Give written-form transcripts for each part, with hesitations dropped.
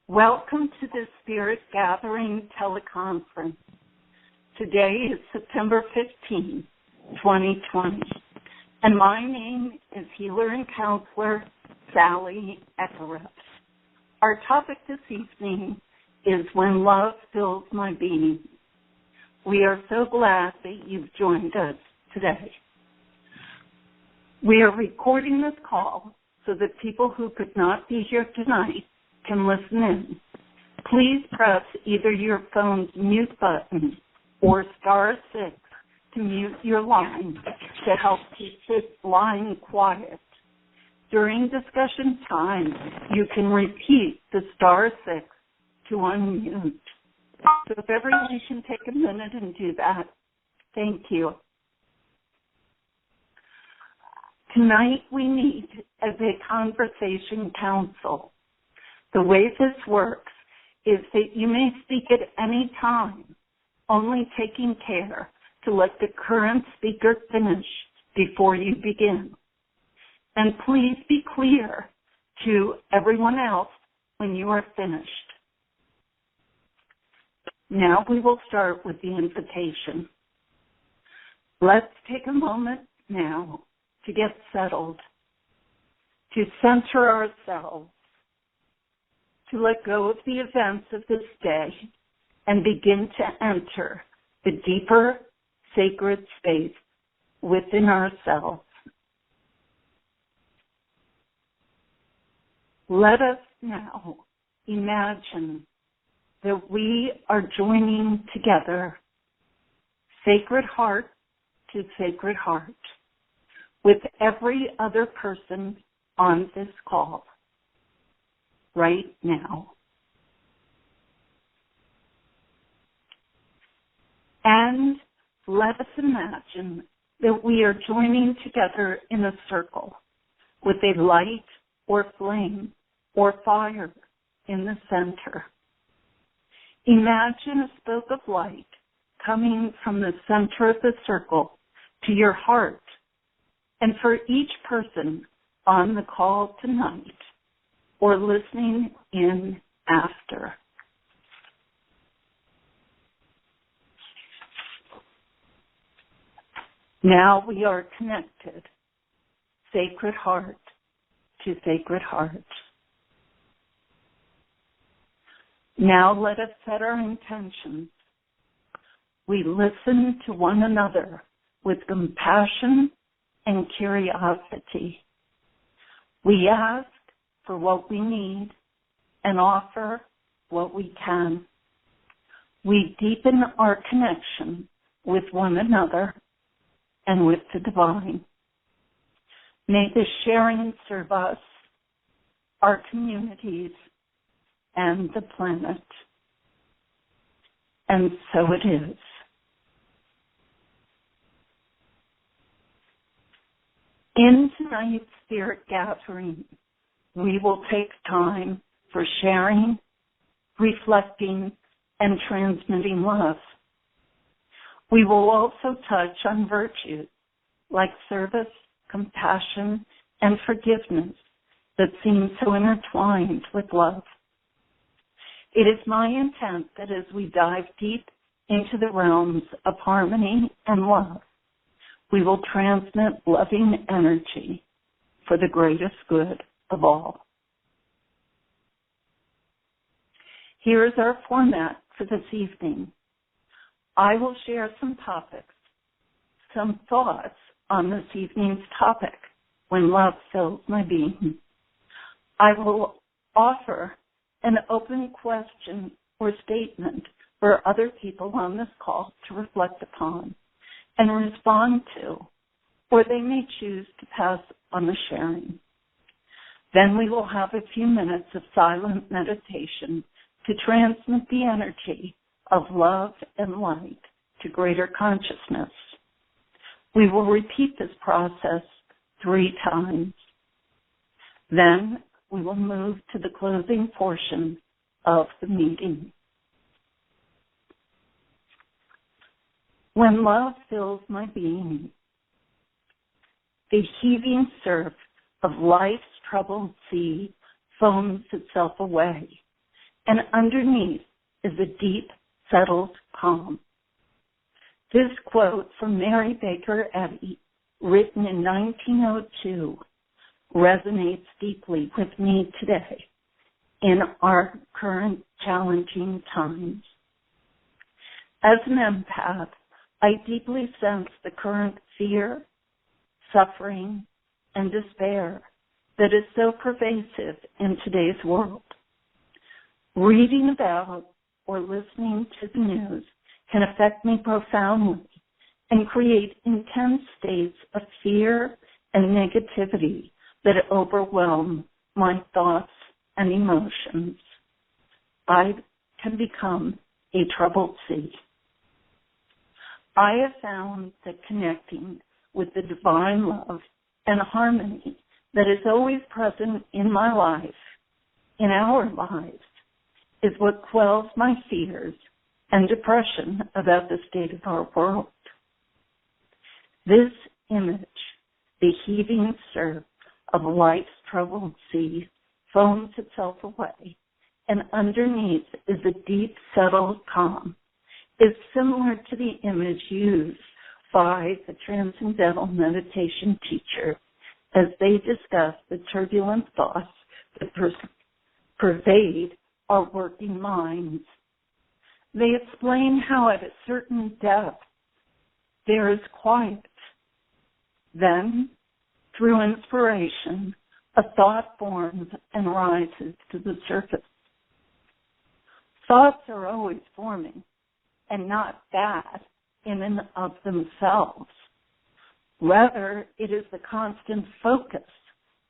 Welcome to the Spirit Gathering teleconference. Today is September 15, 2020, and my name is Healer and Counselor Sally Ekaireb. Our topic this evening is When Love Fills My Being. We are so glad that you've joined us today. We are recording this call so that people who could not be here tonight can listen in. Please press either your phone's mute button or *6 to mute your line to help keep this line quiet. During discussion time, you can repeat the *6 to unmute. So if everyone can take a minute and do that, thank you. Tonight we meet as a conversation council. The way this works is that you may speak at any time, only taking care to let the current speaker finish before you begin. And please be clear to everyone else when you are finished. Now we will start with the invitation. Let's take a moment now to get settled, to center ourselves, to let go of the events of this day and begin to enter the deeper sacred space within ourselves. Let us now imagine that we are joining together, sacred heart to sacred heart, with every other person on this call right now. And let us imagine that we are joining together in a circle with a light or flame or fire in the center. Imagine a spoke of light coming from the center of the circle to your heart. And for each person on the call tonight or listening in after, now we are connected, sacred heart to sacred heart. Now let us set our intentions. We listen to one another with compassion and curiosity. We ask for what we need and offer what we can. We deepen our connection with one another and with the divine. May this sharing serve us, our communities, and the planet. And so it is. In tonight's Spirit Gathering, we will take time for sharing, reflecting, and transmitting love. We will also touch on virtues like service, compassion, and forgiveness that seem so intertwined with love. It is my intent that as we dive deep into the realms of harmony and love, we will transmit loving energy for the greatest good of all. Here is our format for this evening. I will share some topics, some thoughts on this evening's topic, when love fills my being. I will offer an open question or statement for other people on this call to reflect upon and respond to, or they may choose to pass on the sharing. Then we will have a few minutes of silent meditation to transmit the energy of love and light to greater consciousness. We will repeat this process 3 times. Then we will move to the closing portion of the meeting. When love fills my being, the heaving surf of life's troubled sea foams itself away and underneath is a deep, settled calm. This quote from Mary Baker Eddy, written in 1902, resonates deeply with me today in our current challenging times. As an empath, I deeply sense the current fear, suffering, and despair that is so pervasive in today's world. Reading about or listening to the news can affect me profoundly and create intense states of fear and negativity that overwhelm my thoughts and emotions. I can become a troubled sea. I have found that connecting with the divine love and harmony that is always present in my life, in our lives, is what quells my fears and depression about the state of our world. This image, the heaving surf of life's troubled sea, foams itself away, and underneath is a deep, settled calm, is similar to the image used by the Transcendental Meditation teacher as they discuss the turbulent thoughts that pervade our working minds. They explain how at a certain depth there is quiet. Then, through inspiration, a thought forms and rises to the surface. Thoughts are always forming and not bad in and of themselves. Rather, it is the constant focus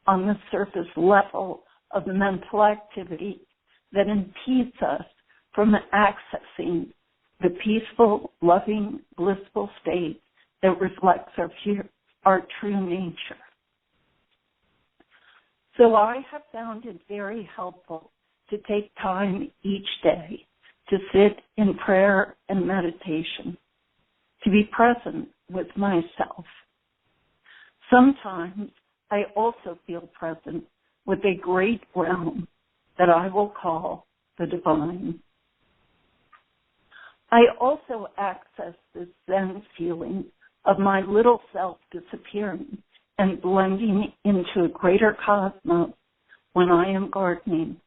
on the surface level of the mental activity that impedes us from accessing the peaceful, loving, blissful state that reflects our true nature. So I have found it very helpful to take time each day to sit in prayer and meditation, to be present with myself. Sometimes I also feel present with a great realm that I will call the divine. I also access this Zen feeling of my little self disappearing and blending into a greater cosmos when I am gardening.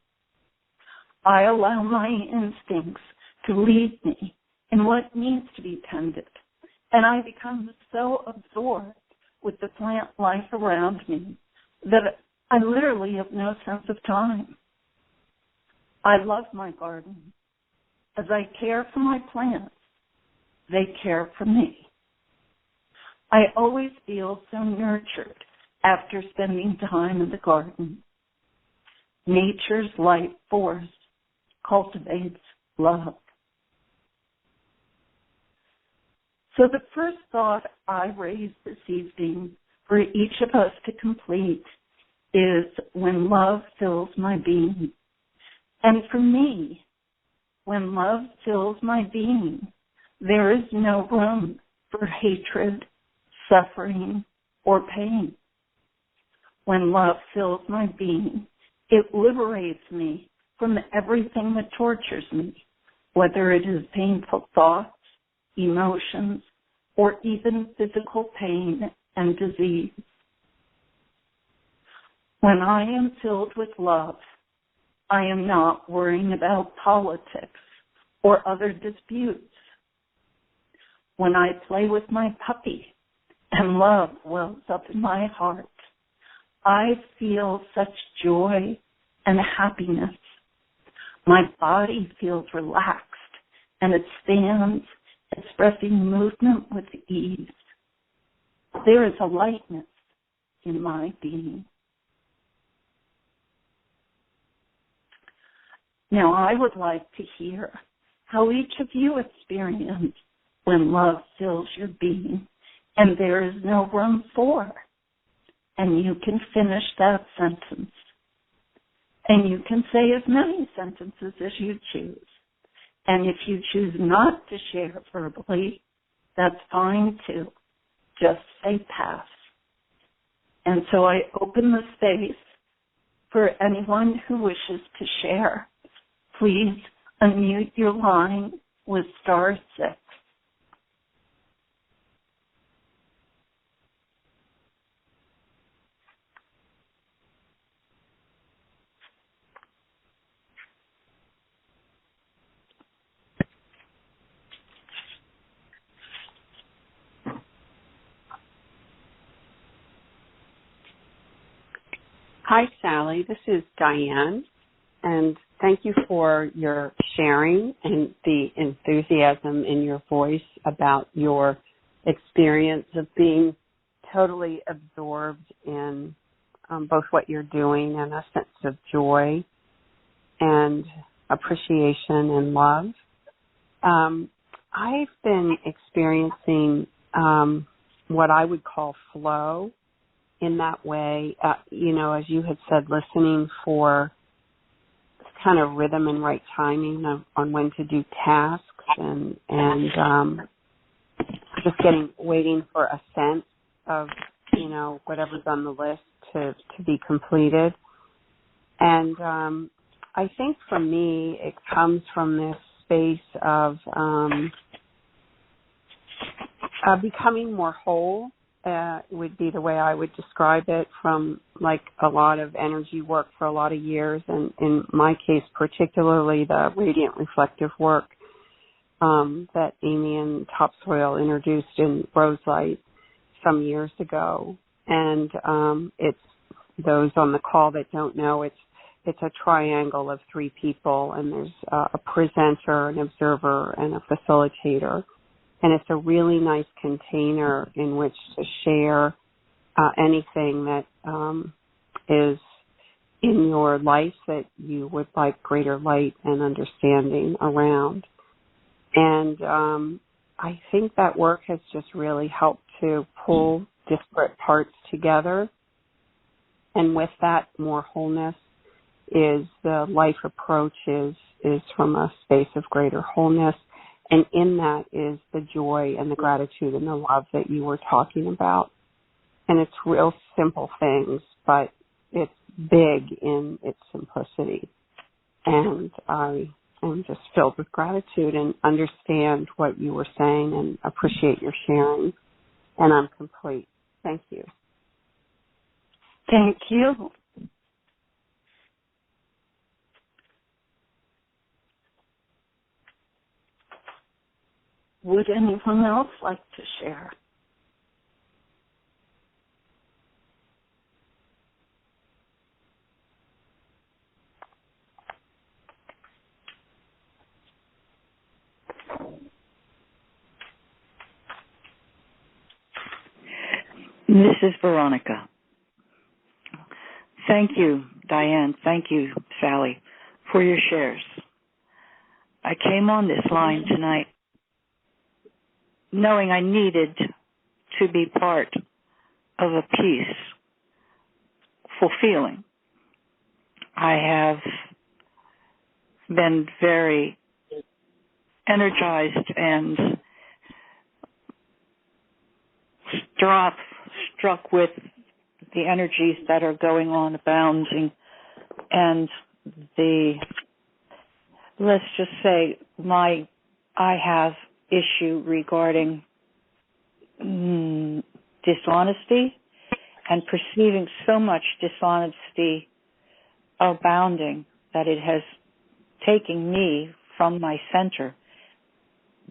I allow my instincts to lead me in what needs to be tended, and I become so absorbed with the plant life around me that I literally have no sense of time. I love my garden. As I care for my plants, they care for me. I always feel so nurtured after spending time in the garden. Nature's life force cultivates love. So the first thought I raise this evening for each of us to complete is when love fills my being. And for me, when love fills my being, there is no room for hatred, suffering, or pain. When love fills my being, it liberates me from everything that tortures me, whether it is painful thoughts, emotions, or even physical pain and disease. When I am filled with love, I am not worrying about politics or other disputes. When I play with my puppy and love wells up in my heart, I feel such joy and happiness. My body feels relaxed and it stands, expressing movement with ease. There is a lightness in my being. Now, I would like to hear how each of you experience when love fills your being and there is no room for. And you can finish that sentence. And you can say as many sentences as you choose. And if you choose not to share verbally, that's fine too. Just say pass. And so I open the space for anyone who wishes to share. please unmute your line with *6. Hi, Sally. This is Diane, and thank you for your sharing and the enthusiasm in your voice about your experience of being totally absorbed in both what you're doing and a sense of joy and appreciation and love. I've been experiencing what I would call flow in that way, as you had said, listening for kind of rhythm and right timing on when to do tasks and just waiting for a sense of, whatever's on the list to be completed. And I think for me, it comes from this space of becoming more whole. Would be the way I would describe it, from like a lot of energy work for a lot of years, and in my case particularly the radiant reflective work that Amy and Topsoil introduced in Rose Light some years ago. And it's those on the call that don't know, it's a triangle of 3 people, and there's a presenter, an observer, and a facilitator. And it's a really nice container in which to share anything that is in your life that you would like greater light and understanding around. And I think that work has just really helped to pull disparate parts together. And with that, more wholeness is the life approach is from a space of greater wholeness. And in that is the joy and the gratitude and the love that you were talking about. And it's real simple things, but it's big in its simplicity. And I am just filled with gratitude and understand what you were saying and appreciate your sharing. And I'm complete. Thank you. Thank you. Would anyone else like to share? This is Veronica. Thank you, Diane. Thank you, Sally, for your shares. I came on this line tonight knowing I needed to be part of a peaceful feeling. I have been very energized and struck with the energies that are going on abounding, and let's just say I have issue regarding dishonesty and perceiving so much dishonesty abounding that it has taken me from my center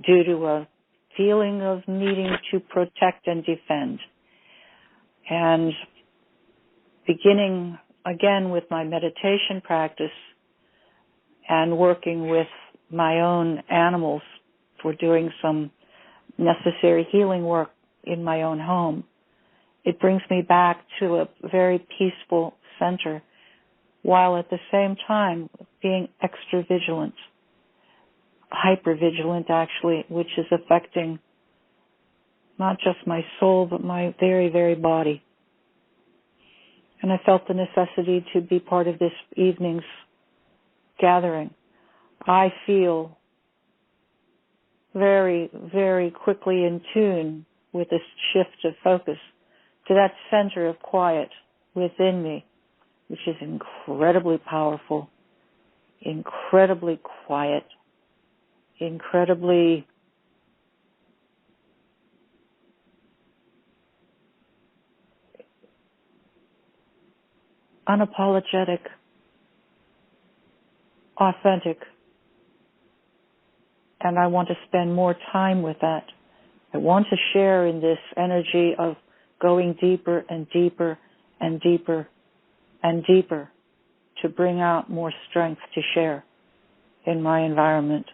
due to a feeling of needing to protect and defend. And beginning again with my meditation practice and working with my own animals for doing some necessary healing work in my own home, it brings me back to a very peaceful center, while at the same time being extra vigilant, hyper vigilant actually, which is affecting not just my soul but my very, very body. And I felt the necessity to be part of this evening's gathering. I feel very, very quickly in tune with this shift of focus to that center of quiet within me, which is incredibly powerful. incredibly quiet, incredibly unapologetic, authentic. And I want to spend more time with that. I want to share in this energy of going deeper and deeper and deeper and deeper to bring out more strength to share in my environment.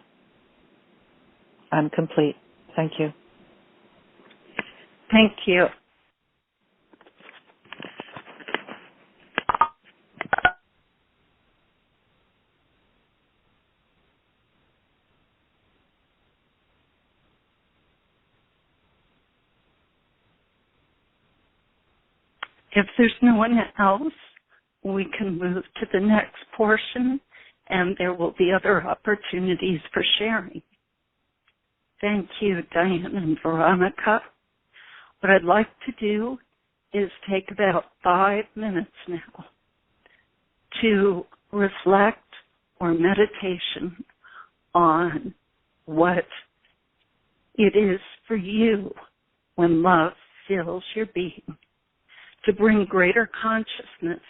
I'm complete. Thank you. Thank you. If there's no one else, we can move to the next portion, and there will be other opportunities for sharing. Thank you, Diane and Veronica. What I'd like to do is take about 5 minutes now to reflect or meditation on what it is for you when love fills your being, to bring greater consciousness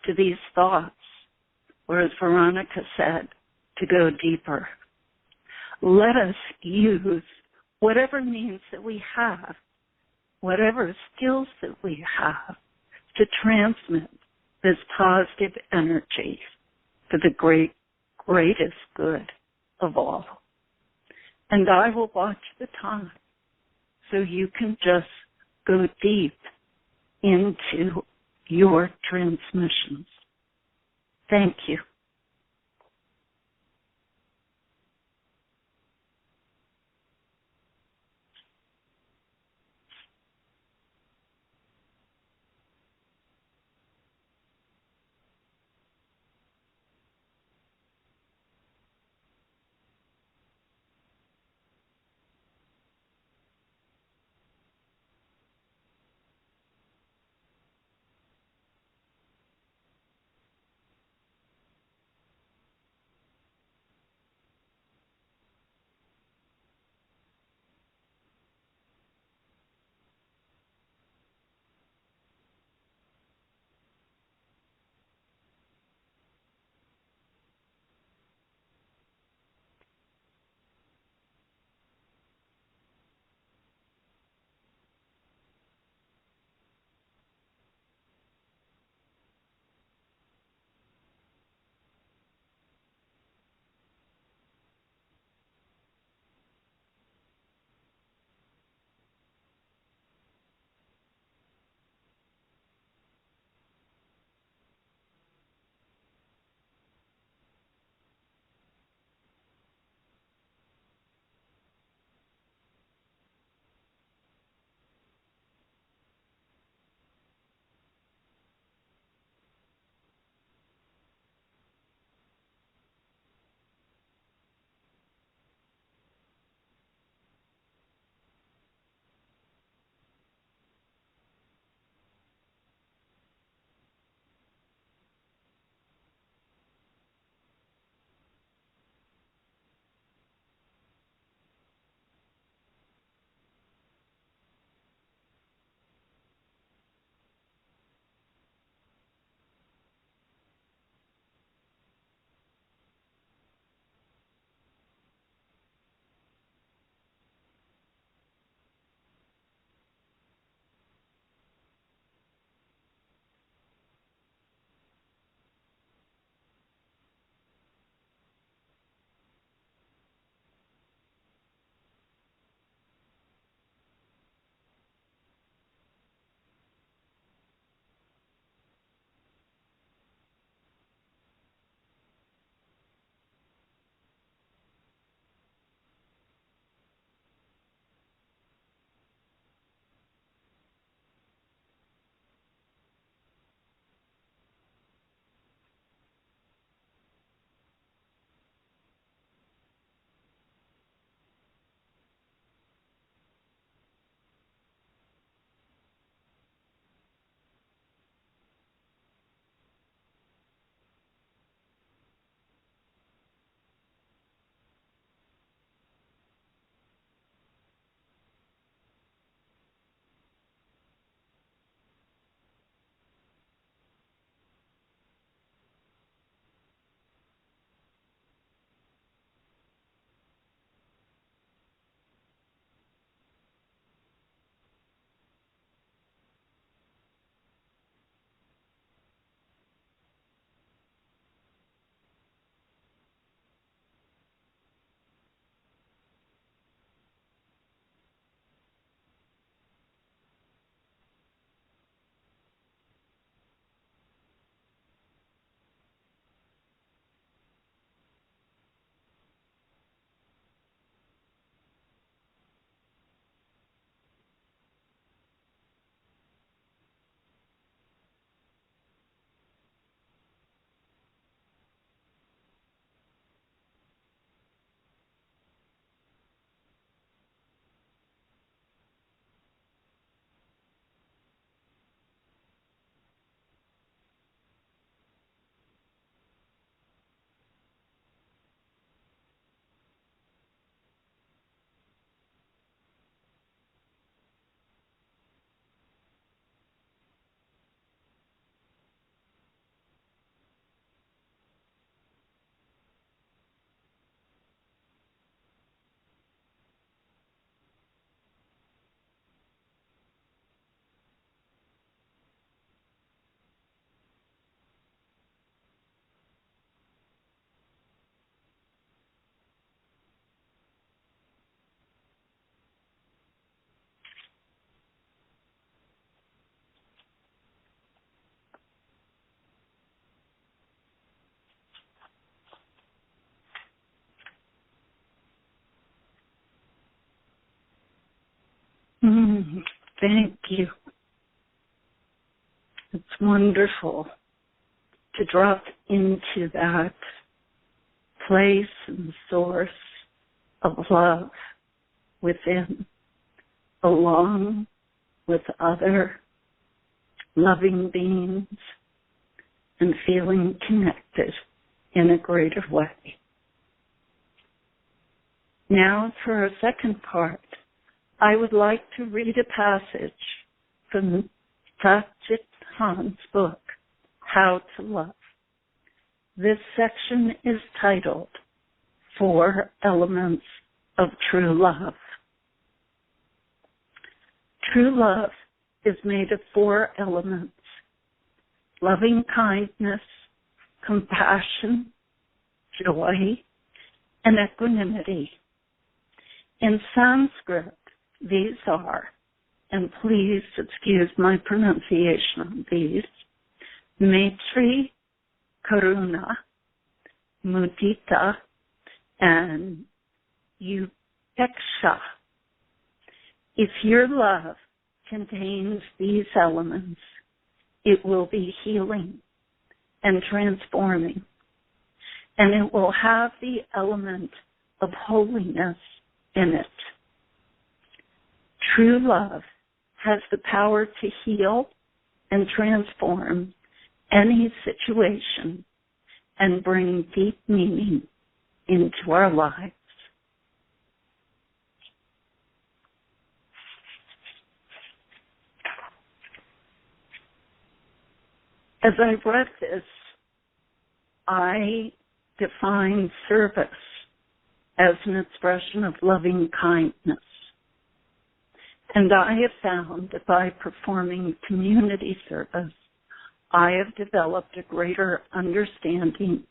to these thoughts, or as Veronica said, to go deeper. Let us use whatever means that we have, whatever skills that we have, to transmit this positive energy for the greatest good of all. And I will watch the time so you can just go deep into your transmissions. Thank you. Thank you. It's wonderful to drop into that place and source of love within, along with other loving beings, and feeling connected in a greater way. Now, for our second part, I would like to read a passage from Thich Han's book, How to Love. This section is titled, 4 Elements of True Love. True love is made of 4 elements: loving kindness, compassion, joy, and equanimity. In Sanskrit, these are, and please excuse my pronunciation of these, Maitri, Karuna, Mudita, and Upeksha. If your love contains these elements, it will be healing and transforming, and it will have the element of holiness in it. True love has the power to heal and transform any situation and bring deep meaning into our lives. As I read this, I define service as an expression of loving kindness. And I have found that by performing community service, I have developed a greater understanding,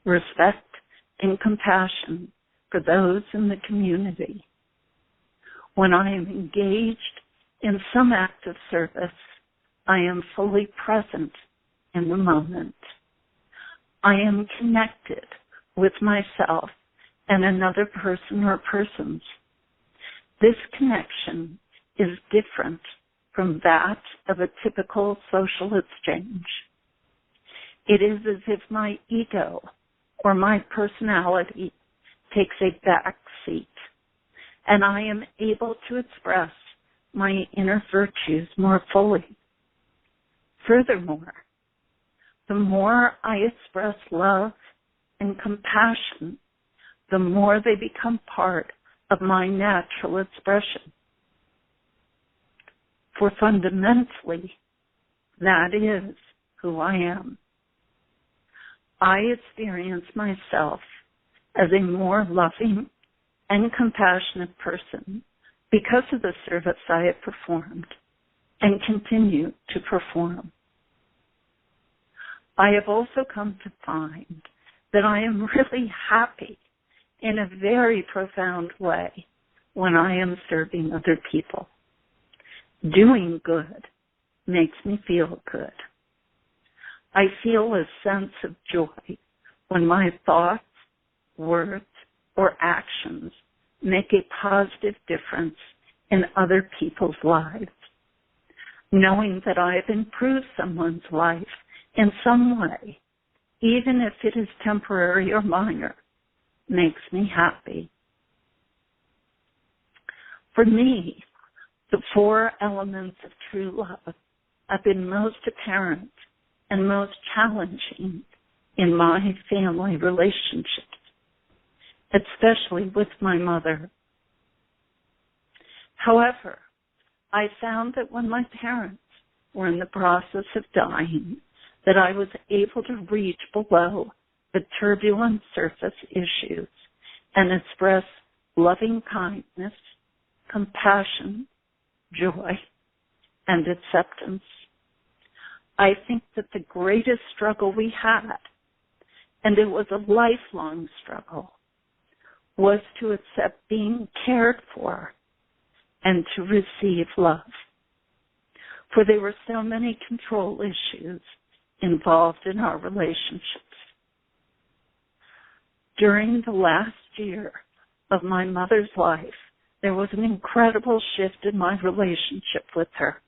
respect, and compassion for those in the community. When I am engaged in some act of service, I am fully present in the moment. I am connected with myself and another person or persons. This connection is different from that of a typical social exchange. It is as if my ego or my personality takes a back seat, and I am able to express my inner virtues more fully. Furthermore, the more I express love and compassion, the more they become part of my natural expression. For fundamentally, that is who I am. I experience myself as a more loving and compassionate person because of the service I have performed and continue to perform. I have also come to find that I am really happy in a very profound way when I am serving other people. Doing good makes me feel good. I feel a sense of joy when my thoughts, words, or actions make a positive difference in other people's lives. Knowing that I have improved someone's life in some way, even if it is temporary or minor, makes me happy. For me, the 4 elements of true love have been most apparent and most challenging in my family relationships, especially with my mother. However, I found that when my parents were in the process of dying, that I was able to reach below the turbulent surface issues and express loving kindness, compassion, joy, and acceptance. I think that the greatest struggle we had, and it was a lifelong struggle, was to accept being cared for and to receive love. For there were so many control issues involved in our relationships. During the last year of my mother's life, there was an incredible shift in my relationship with her.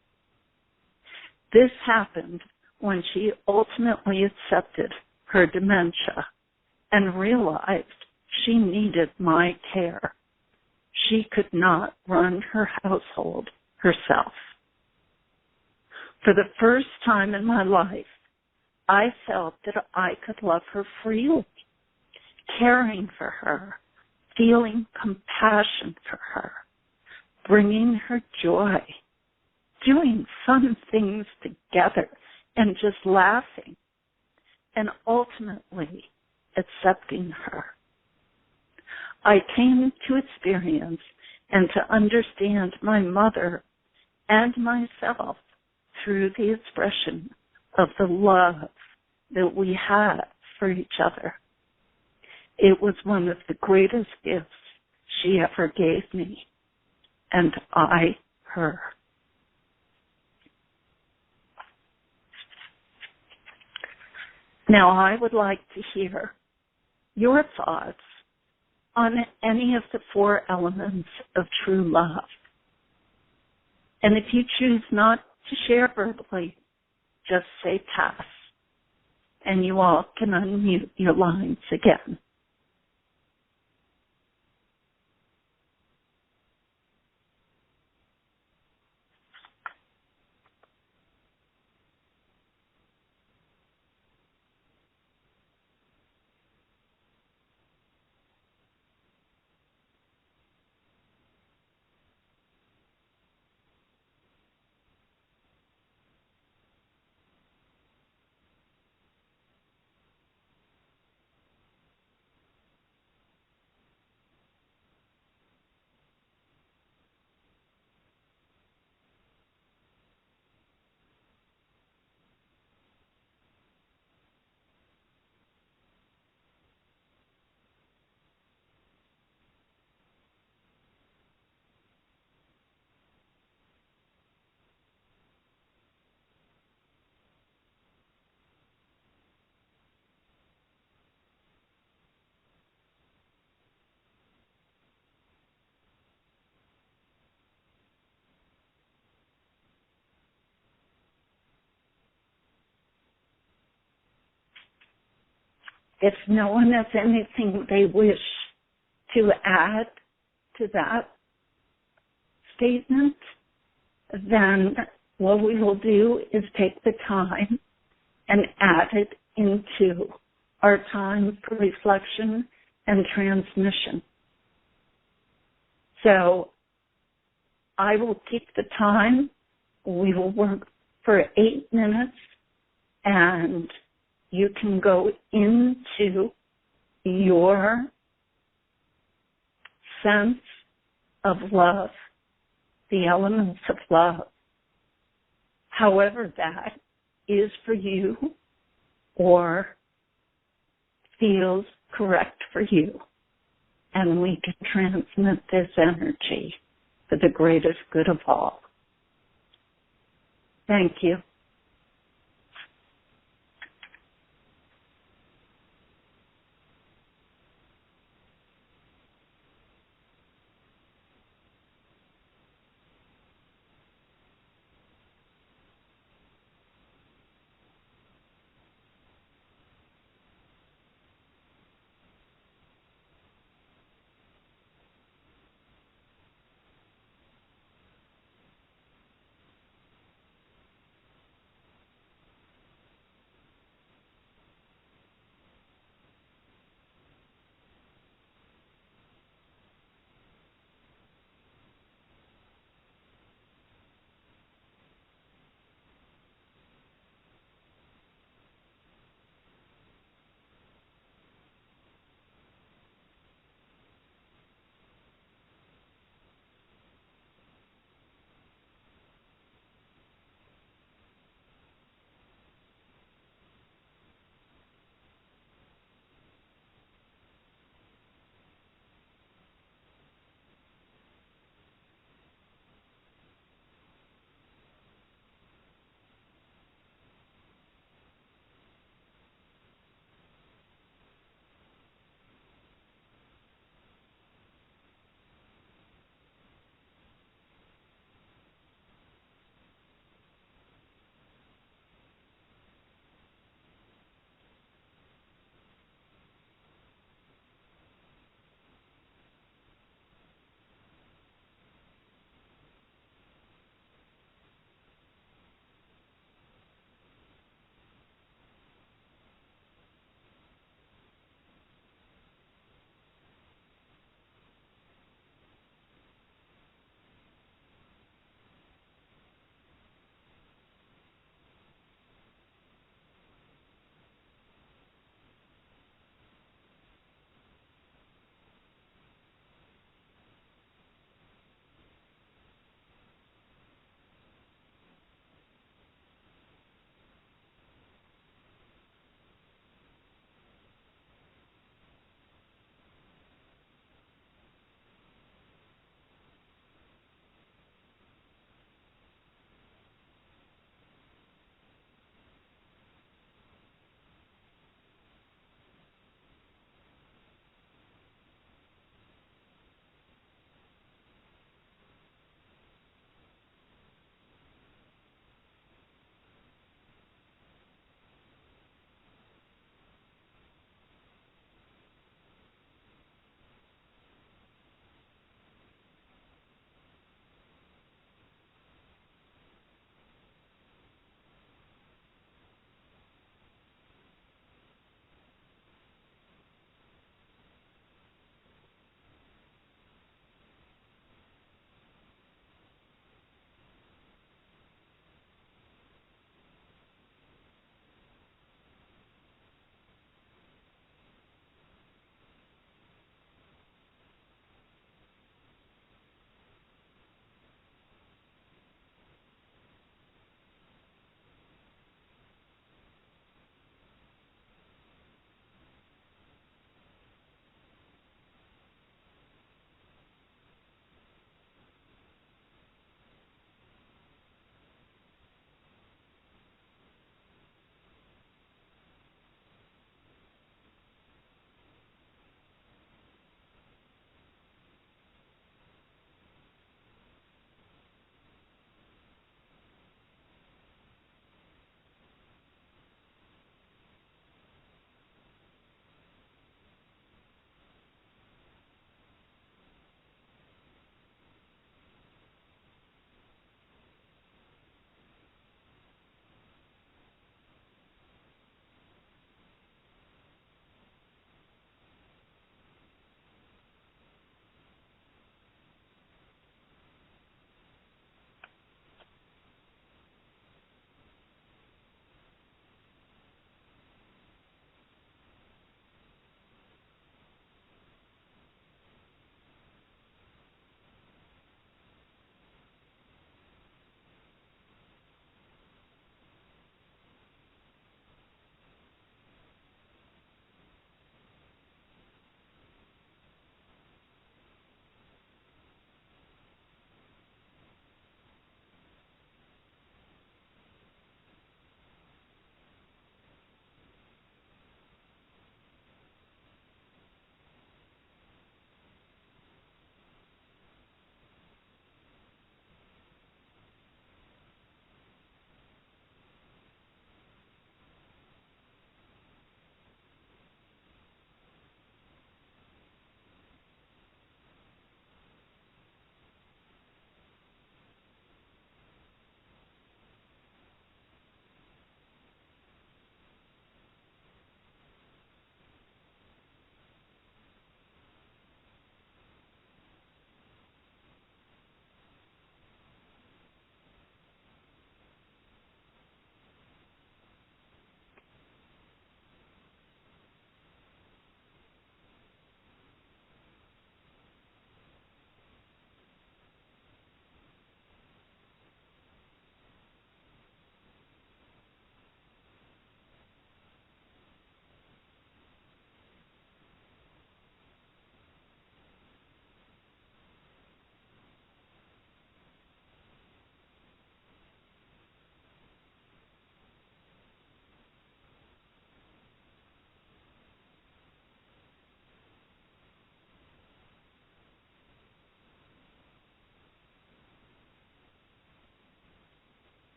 This happened when she ultimately accepted her dementia and realized she needed my care. She could not run her household herself. For the first time in my life, I felt that I could love her freely, caring for her, feeling compassion for her, bringing her joy, doing fun things together, and just laughing, and ultimately accepting her. I came to experience and to understand my mother and myself through the expression of the love that we had for each other. It was one of the greatest gifts she ever gave me, and I her. Now, I would like to hear your thoughts on any of the 4 elements of true love. And if you choose not to share verbally, just say pass, and you all can unmute your lines again. If no one has anything they wish to add to that statement, then what we will do is take the time and add it into our time for reflection and transmission. So I will take the time. We will work for 8 minutes, and you can go into your sense of love, the elements of love, however that is for you or feels correct for you. And we can transmit this energy for the greatest good of all. Thank you.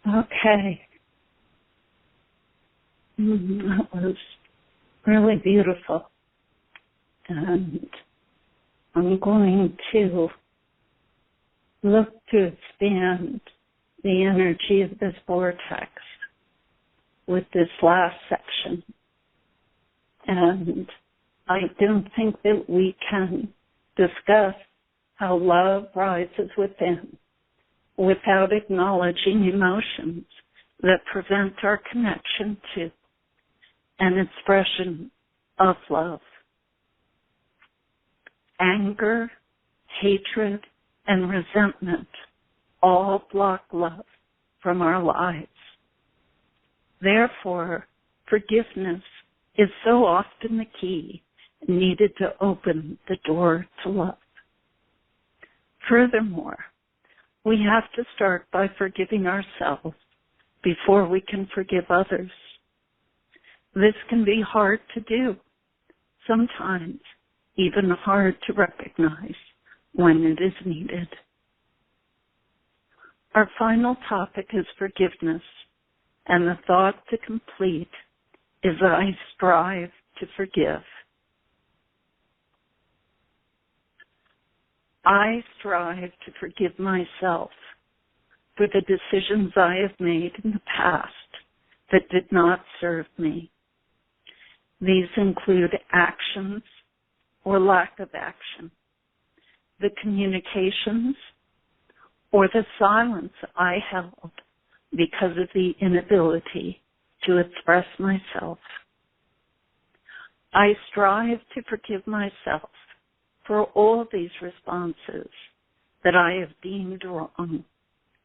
Okay. That was really beautiful. And I'm going to look to expand the energy of this vortex with this last section. And I don't think that we can discuss how love rises within without acknowledging emotions that prevent our connection to an expression of love. Anger, hatred, and resentment all block love from our lives. Therefore, forgiveness is so often the key needed to open the door to love. Furthermore, we have to start by forgiving ourselves before we can forgive others. This can be hard to do, sometimes even hard to recognize when it is needed. Our final topic is forgiveness, and the thought to complete is that I strive to forgive. I strive to forgive myself for the decisions I have made in the past that did not serve me. These include actions or lack of action, the communications or the silence I held because of the inability to express myself. I strive to forgive myself for all these responses that I have deemed wrong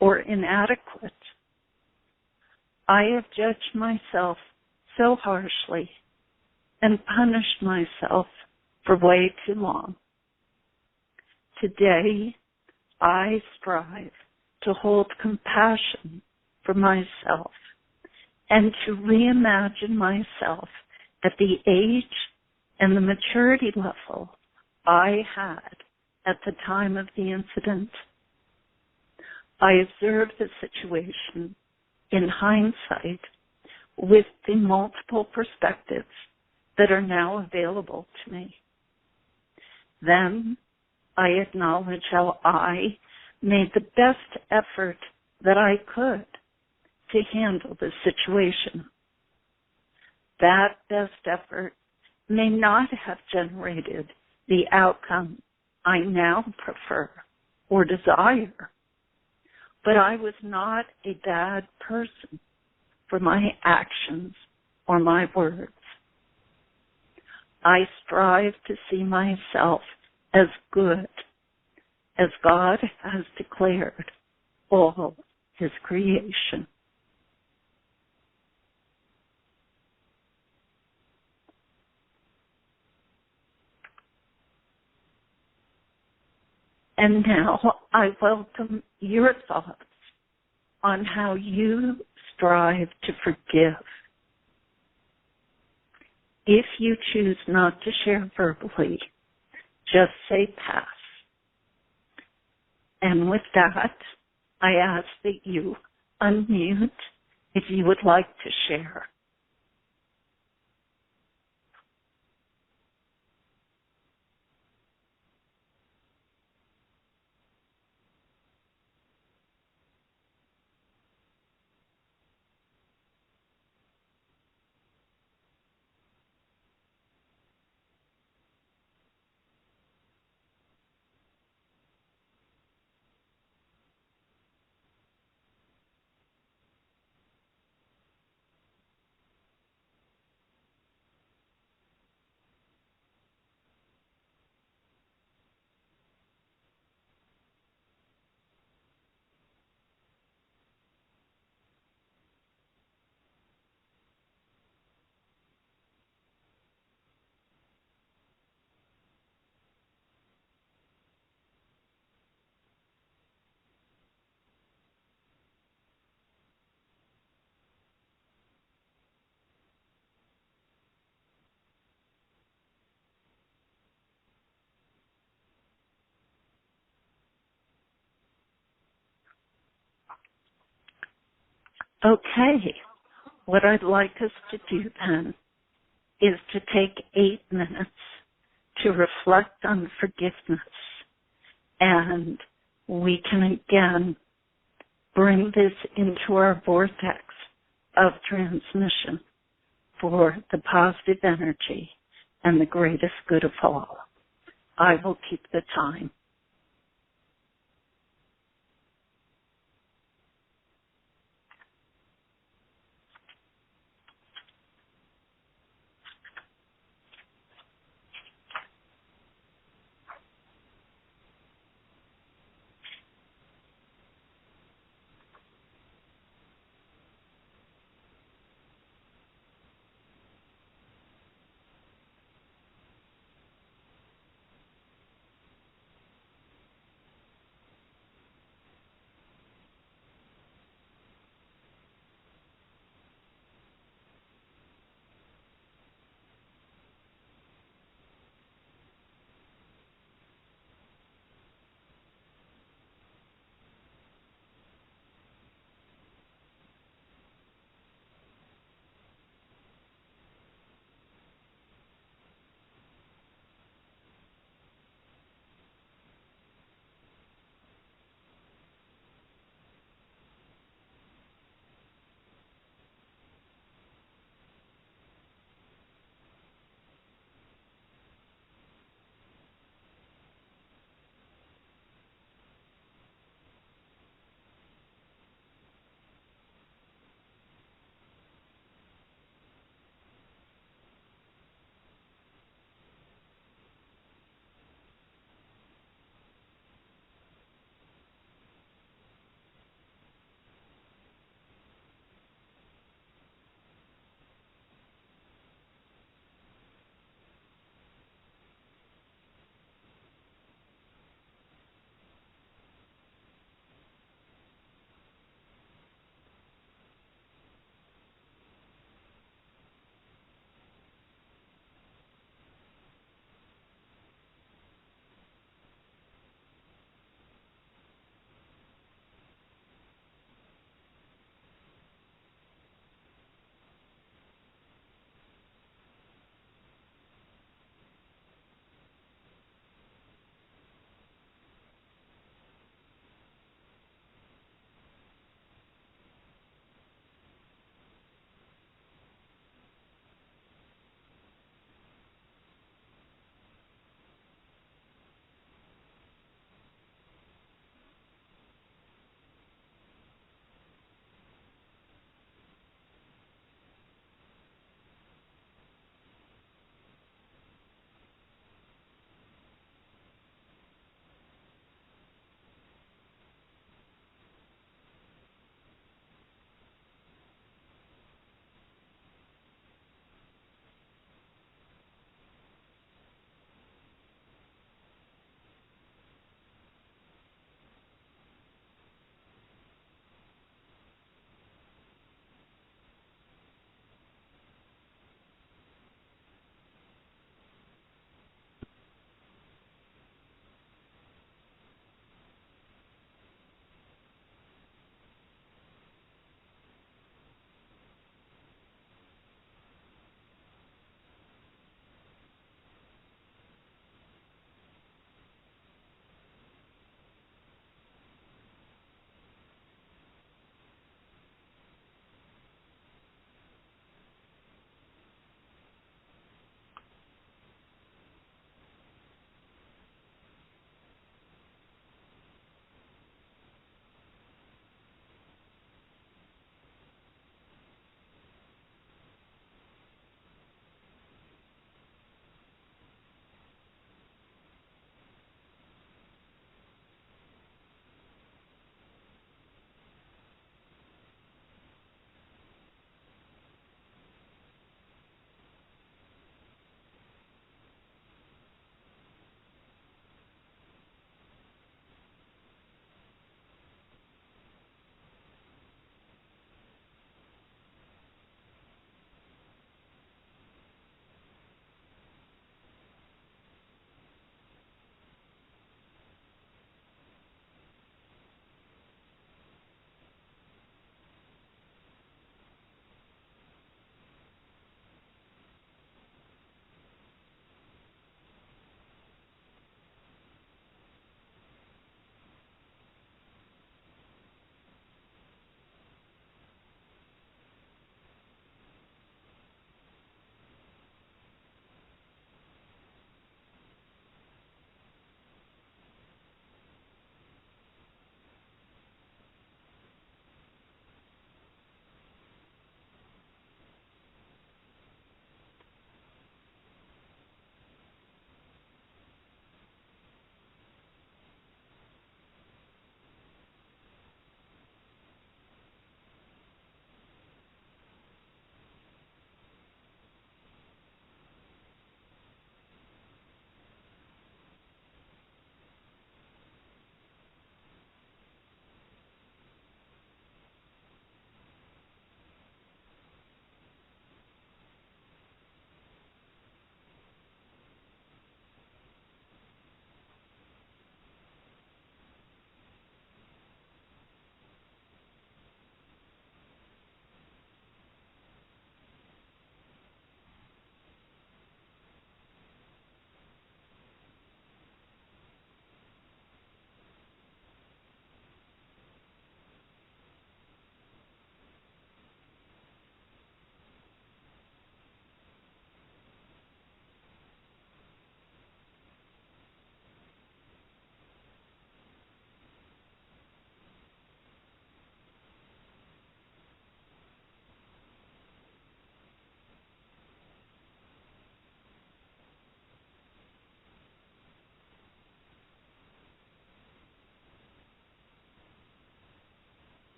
or inadequate. I have judged myself so harshly and punished myself for way too long. Today, I strive to hold compassion for myself and to reimagine myself at the age and the maturity level I had at the time of the incident. I observed the situation in hindsight with the multiple perspectives that are now available to me. Then I acknowledge how I made the best effort that I could to handle the situation. That best effort may not have generated the outcome I now prefer or desire, but I was not a bad person for my actions or my words. I strive to see myself as good as God has declared all His creation. And now I welcome your thoughts on how you strive to forgive. If you choose not to share verbally, just say pass. And with that, I ask that you unmute if you would like to share. Okay, what I'd like us to do then is to take 8 minutes to reflect on forgiveness, and we can again bring this into our vortex of transmission for the positive energy and the greatest good of all. I will keep the time.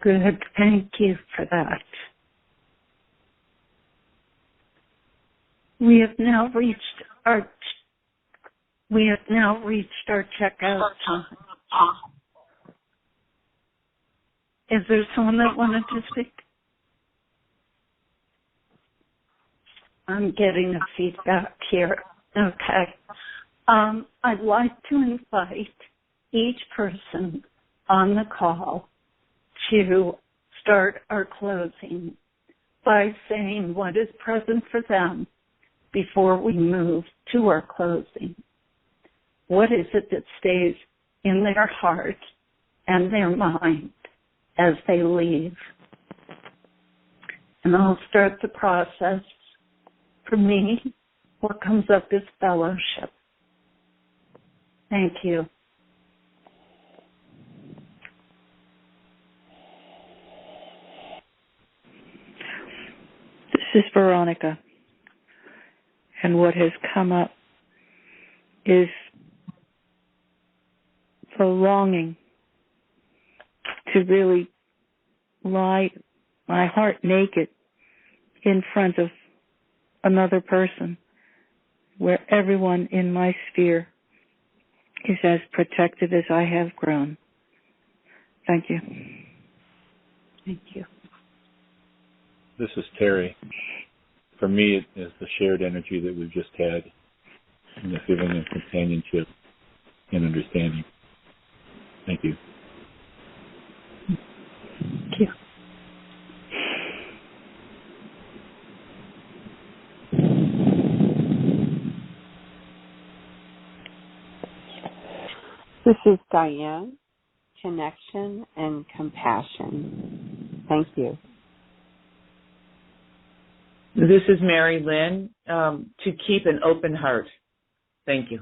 Good. Thank you for that. We have now reached our checkout time. Is there someone that wanted to speak? I'm getting a feedback here. Okay. I'd like to invite each person on the call to start our closing by saying what is present for them before we move to our closing. What is it that stays in their heart and their mind as they leave? And I'll start the process. For me, what comes up is fellowship. Thank you. This is Veronica. And what has come up is the longing to really lie my heart naked in front of another person where everyone in my sphere is as protected as I have grown. Thank you. Thank you. This is Terry. For me, it is the shared energy that we've just had and the feeling of companionship and understanding. Thank you. Thank you. This is Diane, connection and compassion. Thank you. This is Mary Lynn, to keep an open heart. Thank you.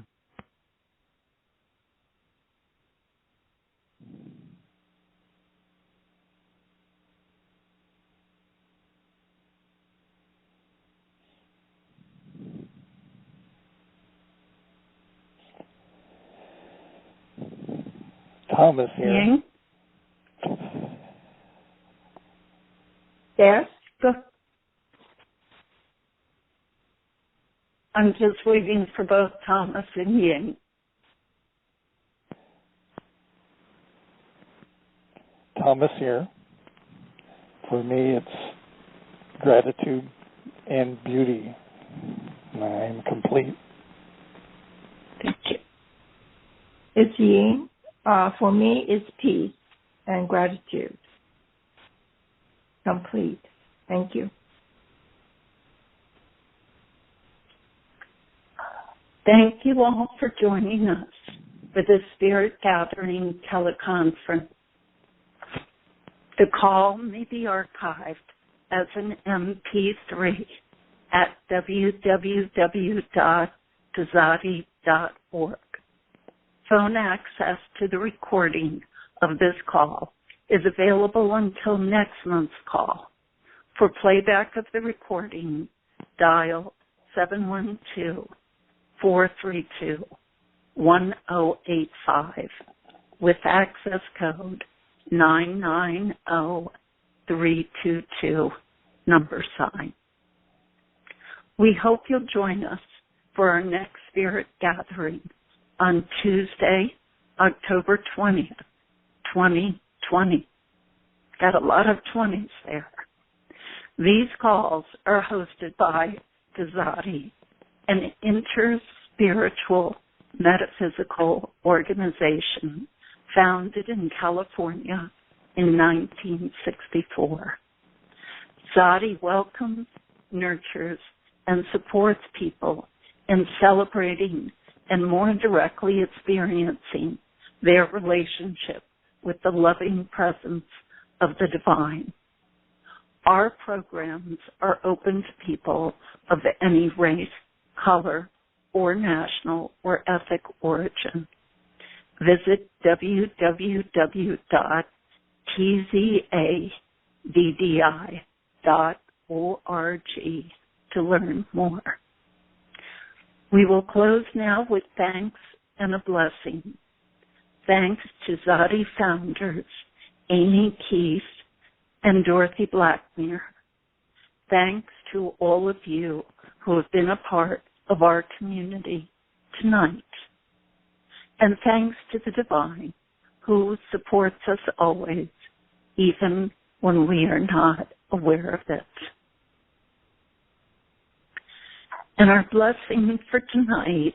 Thomas here. Yes? Go. I'm just waiting for both Thomas and Ying. Thomas here. For me, it's gratitude and beauty. I'm complete. Thank you. It's Ying. For me, it's peace and gratitude. Complete. Thank you. Thank you all for joining us for the Spirit Gathering teleconference. The call may be archived as an MP3 at www.tzaddi.org. Phone access to the recording of this call is available until next month's call. For playback of the recording, dial 712-432-1085 with access code 990322 #. We hope you'll join us for our next Spirit Gathering on Tuesday, October 20th, 2020. Got a lot of 20s there. These calls are hosted by Tzaddi, an interspiritual metaphysical organization founded in California in 1964. Tzaddi welcomes, nurtures, and supports people in celebrating and more directly experiencing their relationship with the loving presence of the divine. Our programs are open to people of any race, color, or national or ethnic origin. Visit www.tzaddi.org to learn more. We will close now with thanks and a blessing. Thanks to Tzaddi founders Amy Keith and Dorothy Blackmere. Thanks to all of you who have been a part of our community tonight. And thanks to the Divine who supports us always, even when we are not aware of it. And our blessing for tonight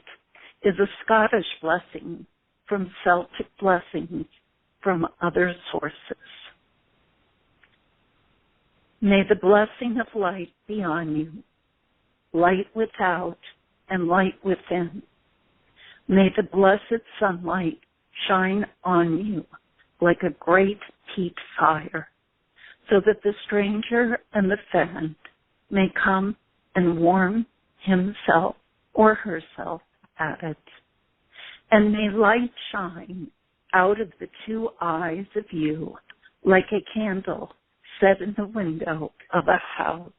is a Scottish blessing from Celtic blessings from other sources. May the blessing of light be on you, light without and light within. May the blessed sunlight shine on you like a great peat fire, so that the stranger and the friend may come and warm himself or herself at it. And may light shine out of the two eyes of you like a candle set in the window of a house,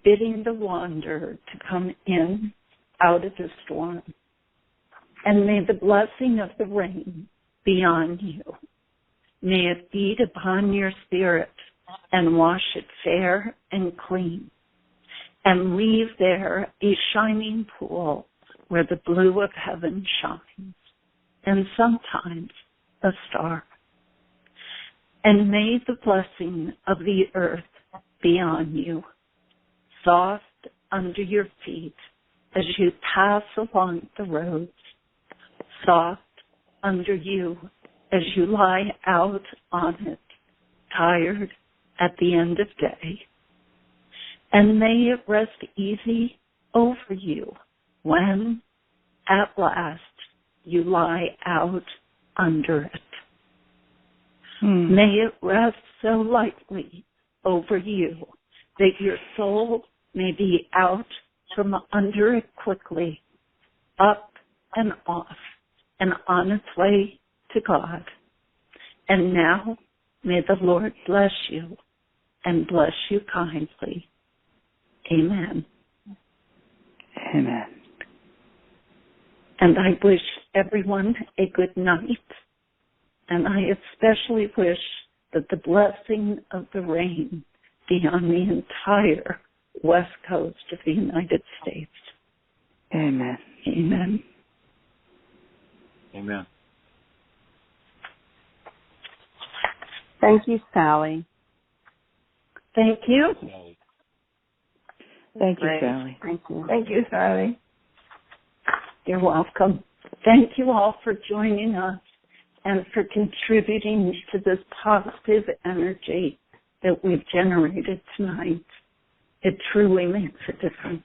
bidding the wanderer to come in out of the storm. And may the blessing of the rain be on you. May it beat upon your spirit and wash it fair and clean, and leave there a shining pool where the blue of heaven shines, and sometimes a star. And may the blessing of the earth be on you, soft under your feet as you pass along the roads, soft under you as you lie out on it, tired at the end of day. And may it rest easy over you when, at last, you lie out under it. May it rest so lightly over you that your soul may be out from under it quickly, up and off, and on its way to God. And now, may the Lord bless you and bless you kindly. Amen. Amen. And I wish everyone a good night. And I especially wish that the blessing of the rain be on the entire west coast of the United States. Amen. Amen. Amen. Thank you, Sally. Thank you. Thank you, Sally. Thank you. Thank you, Sally. You're welcome. Thank you all for joining us and for contributing to this positive energy that we've generated tonight. It truly makes a difference.